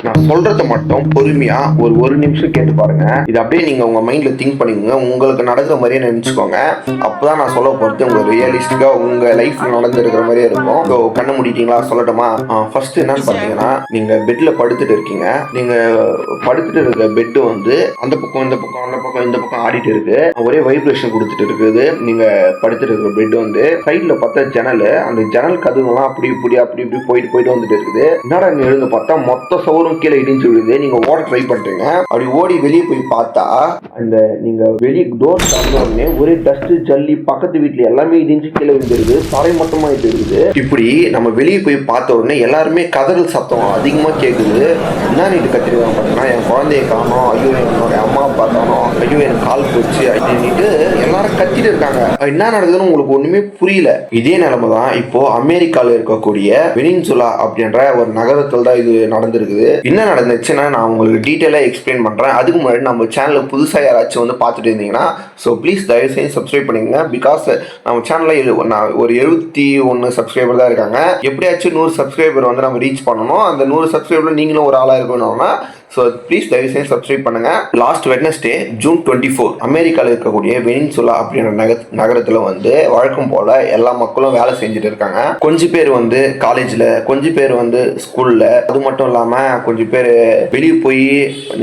நான் சொல்றத மட்டும் பொறுமையா ஒரு நிமிஷம் கேட்டு பாருங்க. இது அப்படியே நீங்க உங்க மைண்ட்ல திங்க் பண்ணிக்கோங்க. உங்களுக்கு நடக்கிற மாதிரியே நினைச்சுக்கோங்க. அப்பதான் நான் சொல்ல போறது உங்க ரியலிஸ்டிக்கா உங்க லைஃப்ல நடந்துருக்கிற மாதிரியே இருக்கும். ஸோ கண்ணு மூடிட்டீங்களா? சொல்லட்டுமா? ஃபர்ஸ்ட் என்னன்னு பாத்தீங்கன்னா, நீங்க பெட்ல படுத்துட்டு இருக்கீங்க. நீங்க படுத்துட்டு இருக்க பெட் வந்து அந்த பக்கம் இந்த பக்கம் அந்த பக்கம் இந்த பக்கம் ஆடிட்டு இருக்கு. ஒரே வைப்ரேஷன் கொடுத்துட்டு இருக்குது. நீங்க படுத்துட்டு இருக்க பெட் வந்து சைட்ல பார்த்தா ஜன்னல், அந்த ஜன்னல் கதவுலாம் அப்படி இப்படி போயிட்டு வந்துட்டு இருக்குது. என்னடா நீ எழுந்து பார்த்தா மொத்த சவுரும் கீழே இடிஞ்சு விழுது. நீங்க ஓட ட்ரை பண்றீங்க. அப்படி ஓடி வெளியே போய் பார்த்தா அந்த நீங்க வெளியே டோர் திறந்த உடனே ஒரே டஸ்ட் ஜல்லி பக்கத்து வீட்டுல எல்லாமே இடிஞ்சு கீழே விழுந்துருது. தரை மொத்தமா இருக்குது. இப்படி நம்ம வெளியே போய் பார்த்த உடனே எல்லாருமே கதறல் சத்தம் அதிகமா கேக்குது. என்ன நீட்டு கத்திருக்காங்க பார்த்தீங்கன்னா, என் குழந்தைய காணோம், ஐயோ என்னோட அம்மா அப்பா காணோம், ஐயோ எனக்கு கால் போச்சு அப்படின்ட்டு எல்லாரும் கத்திட்டு இருக்காங்க. என்ன நடக்குதுன்னு உங்களுக்கு ஒண்ணுமே புரியல. இதே நிலைமை தான் இப்போ அமெரிக்கால இருக்கக்கூடிய வெனின்சுலா அப்படின்ற ஒரு நகரத்தில் தான் இது நடந்திருக்குது. என்ன நடந்துச்சுன்னா நான் உங்களுக்கு டீட்டெயிலாக எக்ஸ்பிளைன் பண்ணுறேன். அதுக்கு முன்னாடி நம்ம சேனலில் புதுசாக யாராச்சும் வந்து பார்த்துட்டு இருந்தீங்கன்னா ப்ளீஸ் தயவு செய்து சப்ஸ்கிரைப் பண்ணிக்கங்க. பிகாஸ் நம்ம சேனலில் ஒரு 71 சப்ஸ்கிரைபர் தான் இருக்காங்க. எப்படியாச்சும் 100 சப்ஸ்கிரைபர் வந்து நம்ம ரீச் பண்ணணும். அந்த 100 சப்ஸ்கிரைபர் நீங்களும் ஒரு ஆளாக இருக்கணும்னா ப்ளீஸ் தயவு செய்து சப்ஸ்கிரைப் பண்ணுங்க. லாஸ்ட் வெட்னஸ்டே ஜூன் 24 அமெரிக்காவில் இருக்கக்கூடிய வெனின்சுலா அப்படின்ற நகரத்தில் வந்து வழக்கம் போல எல்லா மக்களும் வேலை செஞ்சுட்டு இருக்காங்க. கொஞ்சம் பேர் வந்து காலேஜில், கொஞ்சம் பேர் வந்து ஸ்கூலில், அது மட்டும் இல்லாமல் கொஞ்சம் பேர் வெளியே போய்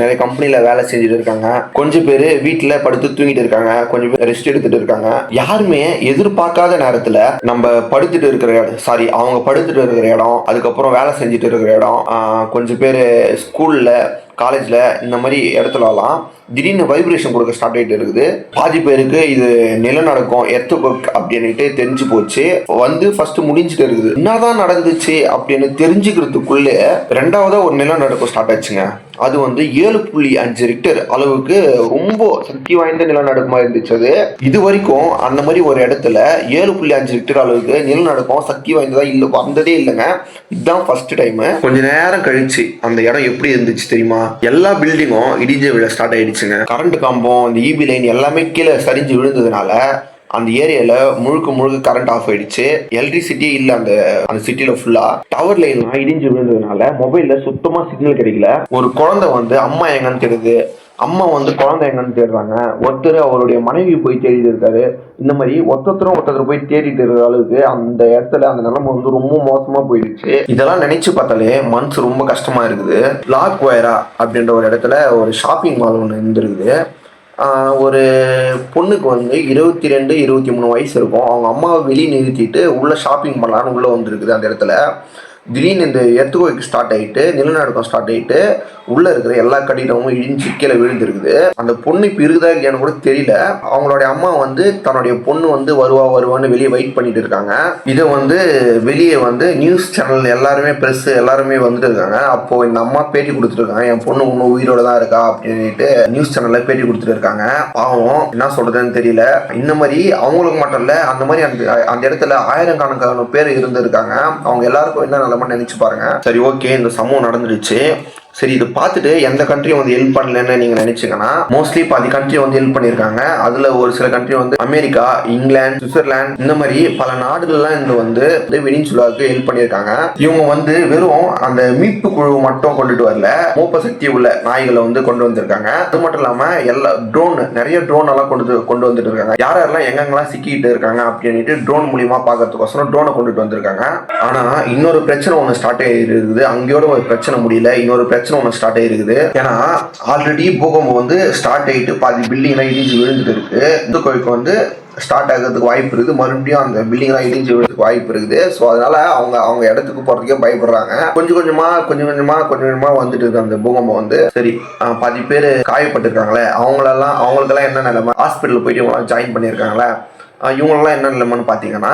நிறைய கம்பெனியில் வேலை செஞ்சுட்டு இருக்காங்க. கொஞ்சம் பேர் வீட்டில் படுத்து தூங்கிட்டு இருக்காங்க. கொஞ்சம் பேர் ரெஸ்ட் எடுத்துட்டு இருக்காங்க. யாருமே எதிர்பார்க்காத நேரத்தில் நம்ம படுத்துட்டு இருக்கிற இடம், அவங்க படுத்துட்டு இருக்கிற இடம், அதுக்கப்புறம் வேலை செஞ்சுட்டு இருக்கிற இடம், கொஞ்சம் பேர் ஸ்கூலில் காலேஜில் இந்த மாதிரி இடத்துலலாம் திடீர்னு வைப்ரேஷன் கொடுக்க ஸ்டார்ட் ஆகிட்டு இருக்குது. பாதி பேருக்கு இது நிலநடுக்கம், எர்த்குவேக் அப்படின்ட்டு தெரிஞ்சு போச்சு. வந்து ஃபர்ஸ்ட் முடிஞ்சுட்டு இருக்குது. என்னதான் நடந்துச்சு அப்படின்னு தெரிஞ்சுக்கிறதுக்குள்ளே ரெண்டாவதா ஒரு நிலநடுக்கம் ஸ்டார்ட் ஆச்சுங்க. அது வந்து 7.5 ரிக்டர் அளவுக்கு ரொம்ப சக்தி வாய்ந்த நிலநடுக்கமா இருந்துச்சு. அது இது வரைக்கும் அந்த மாதிரி ஒரு இடத்துல 7.5 ரிக்டர் அளவுக்கு நிலநடுக்கம் சக்தி வாய்ந்ததா இல்லை, வந்ததே இல்லைங்க. இதுதான் ஃபர்ஸ்ட் டைம். கொஞ்ச நேரம் கழிச்சு அந்த இடம் எப்படி இருந்துச்சு தெரியுமா? எல்லா பில்டிங்கும் இடிஞ்சு விழ ஸ்டார்ட் ஆயிடுச்சுங்க. கரண்ட் கம்பம், இந்த இபி லைன் எல்லாமே கீழே சரிஞ்சு விழுந்ததுனால அந்த ஏரியால முழுக்க கரண்ட் ஆஃப் ஆயிடுச்சு. எலக்ட்ரிசிட்டியே இல்ல அந்த சிட்டில ஃபுல்லா. டவர் லைன்லாம் இடிஞ்சு விழுந்ததுனால மொபைல்ல சுத்தமா சிக்னல் கிடைக்கல. ஒரு குழந்தை வந்து அம்மா எங்கன்னு தேடுது, அம்மா வந்து குழந்தை எங்கன்னு தேடுறாங்க. ஒருத்தர் அவருடைய மனைவி போய் தேடிட்டு இருக்காரு. இந்த மாதிரி ஒருத்தர் போய் தேடிட்டு இருக்கிற அளவுக்கு அந்த இடத்துல அந்த நிலைமை வந்து ரொம்ப மோசமா போயிடுச்சு. இதெல்லாம் நினைச்சு பார்த்தாலே மனசு ரொம்ப கஷ்டமா இருக்குது. லாக் வயரா அப்படின்ற ஒரு இடத்துல ஒரு ஷாப்பிங் மால் ஒன்று இருந்திருக்குது. ஒரு பொண்ணுக்கு வந்து 22, 23 வயசு இருக்கும். அவங்க அம்மாவை வெளியே நிறுத்திட்டு உள்ள ஷாப்பிங் பண்ணலான்னு உள்ள வந்துருக்குது. அந்த இடத்துல திடீர்னு இந்த எர்த்குவேக் ஸ்டார்ட் ஆகிட்டு, நிலநடுக்கம் ஸ்டார்ட் ஆகிட்டு, உள்ளே இருக்கிற எல்லா கட்டிடமும் இடிஞ்சு கீழே விழுந்துருக்குது. அந்த பொண்ணு இப்போ இருக்குதா இல்லையான்னு கூட தெரியல. அவங்களுடைய அம்மா வந்து தன்னுடைய பொண்ணு வந்து வருவான்னு வெளியே வெயிட் பண்ணிட்டு இருக்காங்க. இதை வந்து வெளியே வந்து நியூஸ் சேனல் எல்லாருமே, ப்ரெஸ் எல்லாருமே வந்துட்டு இருக்காங்க. அப்போ இந்த அம்மா பேட்டி கொடுத்துட்டு இருக்காங்க. என் பொண்ணு இன்னும் உயிரோட தான் இருக்கா அப்படின்ட்டு நியூஸ் சேனல்ல பேட்டி கொடுத்துட்டு இருக்காங்க. பாவம் என்ன சொல்றதுன்னு தெரியல. இந்த மாதிரி அவங்களுக்கு மட்டும் இல்ல, அந்த மாதிரி அந்த இடத்துல ஆயிரக்கணக்கான பேர் இருந்திருக்காங்க. அவங்க எல்லாருக்கும் என்ன நினைச்சு பாருங்க. சரி, ஓகே, இந்த சம்பவம் நடந்துருச்சு. சரி, இது பார்த்துட்டு எந்த கண்ட்ரியும் வந்து ஹெல்ப் பண்ணலன்னு நீங்க நினைச்சீங்கன்னா, மோஸ்ட்லி பாதி கண்ட்ரி வந்து ஹெல்ப் பண்ணியிருக்காங்க. அதுல ஒரு சில கண்ட்ரி வந்து அமெரிக்கா, இங்கிலாந்து, சுவிட்சர்லாந்து, இந்த மாதிரி பல நாடுகள்லாம் இருந்து வந்து வெனின்சுலாவுக்கு ஹெல்ப் பண்ணியிருக்காங்க. இவங்க வந்து வெறும் அந்த மீட்பு குழு மட்டும் கொண்டுட்டு வரல, மோப்ப சக்தி உள்ள நாய்களை வந்து கொண்டு வந்திருக்காங்க. அது மட்டும் இல்லாம எல்லா நிறைய ட்ரோன் எல்லாம் கொண்டு வந்துட்டு இருக்காங்க. யாரெல்லாம் எங்கெங்கெல்லாம் சிக்கிட்டு இருக்காங்க அப்படின்ட்டு ட்ரோன் மூலியமா பாக்கிறதுக்கோசரம் ட்ரோனை கொண்டுட்டு வந்திருக்காங்க. ஆனா இன்னொரு பிரச்சனை ஒன்று ஸ்டார்ட் ஆகிருக்குது. அங்கேயோட ஒரு பிரச்சனை முடியல, இன்னொரு பிரச்சனை ஒன்று ஸ்டார்ட் ஆகிருக்குது. ஏன்னா ஆல்ரெடி பூகம்பம் வந்து ஸ்டார்ட் ஆகிட்டு பாதி பில்டிங்லாம் இடிஞ்சு விழுந்துட்டு இருக்கு. இந்த கோயிலுக்கு வந்து ஸ்டார்ட் ஆகிறதுக்கு வாய்ப்பு இருக்குது. மறுபடியும் அந்த பில்டிங்லாம் இடிஞ்சு விழுறதுக்கு வாய்ப்பு இருக்குது. ஸோ அதனால அவங்க இடத்துக்கு போறதுக்கே பயப்படுறாங்க. கொஞ்சம் கொஞ்சமா வந்துட்டு இருக்கு அந்த பூகம்பம் வந்து. சரி, பாதி பேர் காயப்பட்டிருக்காங்களே, அவங்களுக்கெல்லாம் என்ன நிலைமை? ஹாஸ்பிட்டல் போயிட்டு ஜாயின் பண்ணியிருக்காங்களே, இவங்களெல்லாம் என்ன நிலைமைன்னு பார்த்தீங்கன்னா,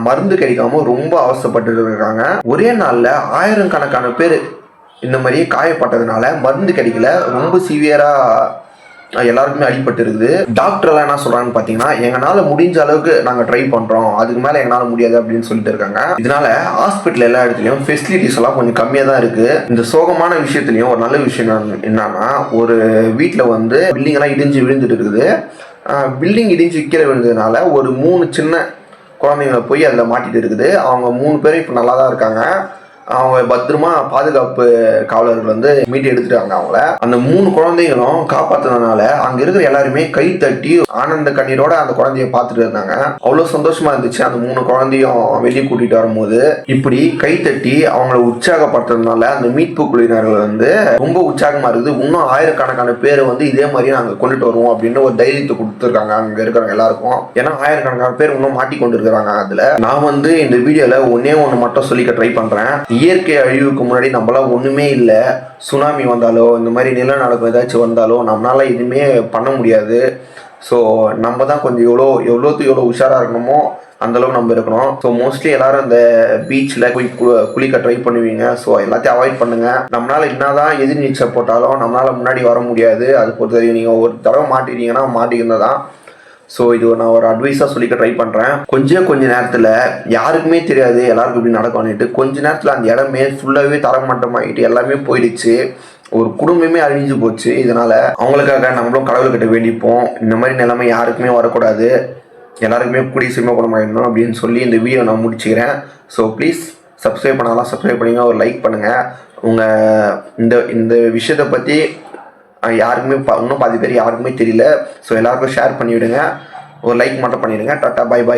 மருந்து கிடைக்காம ரொம்ப அவசரப்பட்டு இருக்காங்க. ஒரே நாளில் ஆயிரக்கணக்கான பேர் இந்த மாதிரி காயப்பட்டதுனால மருந்து கிடைக்கல. ரொம்ப சிவியரா எல்லாருக்குமே அடிபட்டு இருக்குது. டாக்டர் எல்லாம் என்ன சொல்றாங்கன்னு பாத்தீங்கன்னா, எங்களால முடிஞ்ச அளவுக்கு நாங்க ட்ரை பண்றோம், அதுக்கு மேல எங்களால முடியாது அப்படின்னு சொல்லிட்டு இருக்காங்க. இதனால ஹாஸ்பிட்டல் எல்லா இடத்துலயும் ஃபெசிலிட்டிஸ் எல்லாம் கொஞ்சம் கம்மியா தான் இருக்கு. இந்த சோகமான விஷயத்துலயும் ஒரு நல்ல விஷயம் என்னன்னா, ஒரு வீட்டுல வந்து பில்டிங் எல்லாம் இடிஞ்சு விழுந்துட்டு இருக்குது. பில்டிங் இடிஞ்சு கீழே விழுந்ததுனால ஒரு 3 சின்ன குழந்தைங்களை போய் அதில் மாட்டிட்டு இருக்குது. அவங்க 3 பேரும் இப்போ நல்லா தான் இருக்காங்க. அவங்க பத்திரமா பாதுகாப்பு காவலர்கள் வந்து மீட்டு எடுத்துட்டாங்க அவங்கள. அந்த 3 குழந்தைகளும் காப்பாத்தினதுனால அங்க இருக்கிற எல்லாருமே கை தட்டி ஆனந்த கண்ணீரோட அந்த குழந்தைய பார்த்துட்டு இருந்தாங்க. அவ்வளவு சந்தோஷமா இருந்துச்சு அந்த 3 குழந்தையும் வெளியே கூட்டிட்டு வரும்போது. இப்படி கை தட்டி அவங்களை உற்சாகப்படுத்துறதுனால அந்த மீட்பு குழுவினர்கள் வந்து ரொம்ப உற்சாகமா இருக்குது. இன்னும் ஆயிரக்கணக்கான பேர் வந்து இதே மாதிரி நாங்க கொண்டுட்டு வருவோம் அப்படின்னு ஒரு தைரியத்தை கொடுத்துருக்காங்க அங்க இருக்கிறவங்க எல்லாருக்கும். ஏன்னா ஆயிரக்கணக்கான பேர் இன்னும் மாட்டிக்கொண்டு இருக்கிறாங்க. அதுல நான் வந்து இந்த வீடியோல ஒன்னே ஒன்று மட்டும் சொல்லிக்க ட்ரை பண்றேன். இயற்கை அழிவுக்கு முன்னாடி நம்மளாம் ஒண்ணுமே இல்லை. சுனாமி வந்தாலோ இந்த மாதிரி நிலநடுக்கம் ஏதாச்சும் வந்தாலோ நம்மளால எதுவுமே பண்ண முடியாது. ஸோ நம்ம தான் கொஞ்சம் எவ்வளோ உஷாராக இருக்கணுமோ அந்தளவுக்கு நம்ம இருக்கணும். ஸோ மோஸ்ட்லி எல்லாரும் அந்த பீச்சில் போய் குளிக்க ட்ரை பண்ணுவீங்க. ஸோ எல்லாத்தையும் அவாய்ட் பண்ணுங்க. நம்மளால என்னதான் எதிர்நீச்சல் போட்டாலும் நம்மளால முன்னாடி வர முடியாது. அது பொறுத்த வரைக்கும் நீங்கள் ஒரு தடவை மாட்டிட்டீங்கன்னா மாட்டிக்கிறது தான். ஸோ இது நான் ஒரு அட்வைஸாக சொல்லிக்க ட்ரை பண்ணுறேன். கொஞ்ச நேரத்தில் யாருக்குமே தெரியாது எல்லாருக்கும் இப்படி நடக்கும்னுட்டு. கொஞ்ச நேரத்தில் அந்த இடமே ஃபுல்லாகவே தரமட்டமாகிட்டு எல்லாமே போயிடுச்சு. ஒரு குடும்பமே அழிஞ்சு போச்சு. இதனால் அவங்களுக்காக நம்மளும் கடவுள்கிட்ட வேண்டிப்போம். இந்த மாதிரி நிலைமை யாருக்குமே வரக்கூடாது. எல்லாருக்குமே கூடிய சீக்கிரமாக குணமாயிடணும் அப்படின்னு சொல்லி இந்த வீடியோ நான் முடிச்சுக்கிறேன். ஸோ ப்ளீஸ் சப்ஸ்கிரைப் பண்ணாலாம் சப்ஸ்கிரைப் பண்ணுங்க, ஒரு லைக் பண்ணுங்கள். உங்கள் இந்த விஷயத்தை பற்றி யாருக்குமே இன்னும் பாதி பேர் யாருக்குமே தெரியல. ஸோ எல்லாருக்கும் ஷேர் பண்ணிவிடுங்க, ஒரு லைக் மட்டும் பண்ணிவிடுங்க. Tata, bye bye.